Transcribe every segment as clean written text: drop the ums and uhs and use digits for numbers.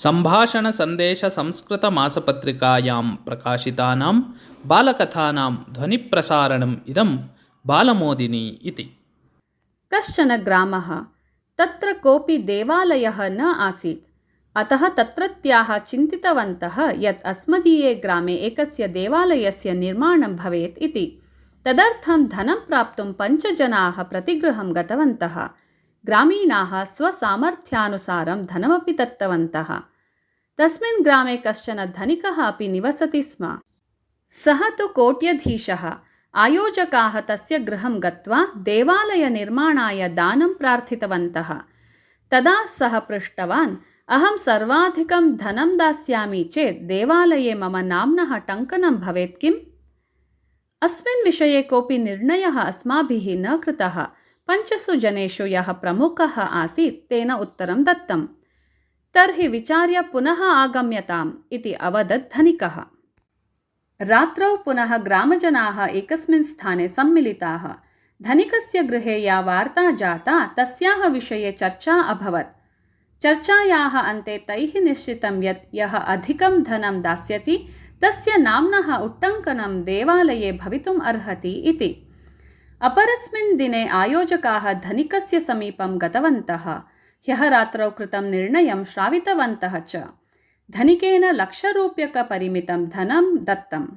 सम्भाषणसन्देशसंस्कृतमासपत्रिकायां प्रकाशितानां बालकथानां ध्वनिप्रसारणम् इदं बालमोदिनी इति। कश्चन ग्रामः, तत्र कोऽपि देवालयः न आसीत्। अतः तत्रत्याः चिन्तितवन्तः यत् अस्मदीये ग्रामे एकस्य देवालयस्य निर्माणं भवेत् इति। तदर्थं धनं प्राप्तुं 5 जनाः प्रतिगृहं गतवन्तः। ग्रामीणाः स्वसामर्थ्यानुसारं धनमपि दत्तवन्तः। तस्मिन् ग्रामे कश्चन धनिकः अपि निवसति स्म। सः तु कोट्यधीशः। आयोजकाः तस्य गृहं गत्वा देवालयनिर्माणाय दानं प्रार्थितवन्तः। तदा सः पृष्टवान्, अहं सर्वाधिकं धनं दास्यामि चेत् देवालये मम नाम्नः टङ्कनं भवेत् किम्? अस्मिन् विषये कोऽपि निर्णयः अस्माभिः न कृतः। 5 जनेषु यः प्रमुखः आसीत् तेन उत्तरं दत्तं। तर्हि विचार्य पुनः आगम्यताम् इति अवदत् धनिकः। रात्रौ पुनः ग्रामजनाः एकस्मिन् स्थाने सम्मिलिताः। धनिकस्य गृहे या वार्ता जाता तस्याः विषये चर्चा अभवत्। चर्चायाः अन्ते तैः निश्चितं यत् यः अधिकं धनं दास्यति तस्य नाम्नः उट्टङ्कनं देवालये भवितुम् अर्हति इति। अपरस्मिन् दिने आयोजकाः धनिकस्य समीपं गतवन्तः। ह्यः रात्रौ कृतं निर्णयं श्रावितवन्तः च। धनिकेन 1,00,000 रूप्यकपरिमितं धनं दत्तम्।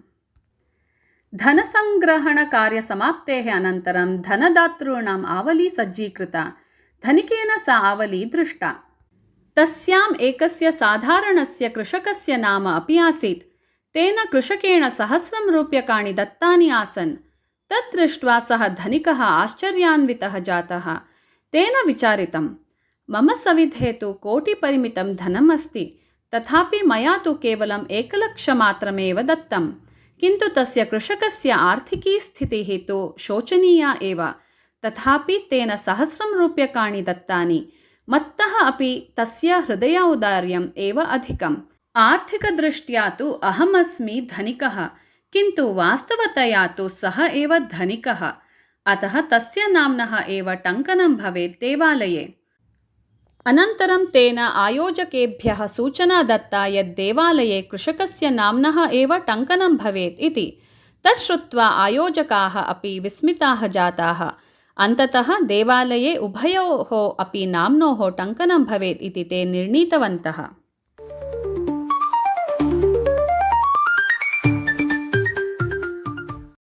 धनसङ्ग्रहणकार्यसमाप्तेः अनन्तरं धनदातॄणाम् आवली सज्जीकृता। धनिकेन सा आवली दृष्टा। तस्याम् एकस्य साधारणस्य कृषकस्य नाम अपि आसीत्। तेन कृषकेण 1,000 रूप्यकाणि दत्तानि आसन्। तत् दृष्ट्वा सः धनिकः आश्चर्यान्वितः जातः। तेन विचारितं, मम सविधे तु कोटिपरिमितं धनम् अस्ति, तथापि मया तु केवलं 1,00,000 मात्रमेव दत्तं। किन्तु तस्य कृषकस्य आर्थिकी स्थितिः तु शोचनीया एव। तथापि तेन 1,000 रूप्यकाणि दत्तानि। मत्तः अपि तस्य हृदयौदार्यम् एव अधिकम्। आर्थिकदृष्ट्या तु अहमस्मि धनिकः, किन्तु वास्तवतया तु सः एव धनिकः। अतः तस्य नाम्नः एव टङ्कनं भवेत् देवालये। अनन्तरं तेन आयोजकेभ्यः सूचना दत्ता यत् देवालये कृषकस्य नाम्नः एव टङ्कनं भवेत् इति। तत् श्रुत्वा आयोजकाः अपि विस्मिताः जाताः। अन्ततः देवालये उभयोः अपि नाम्नोः टङ्कनं भवेत् इति ते निर्णीतवन्तः।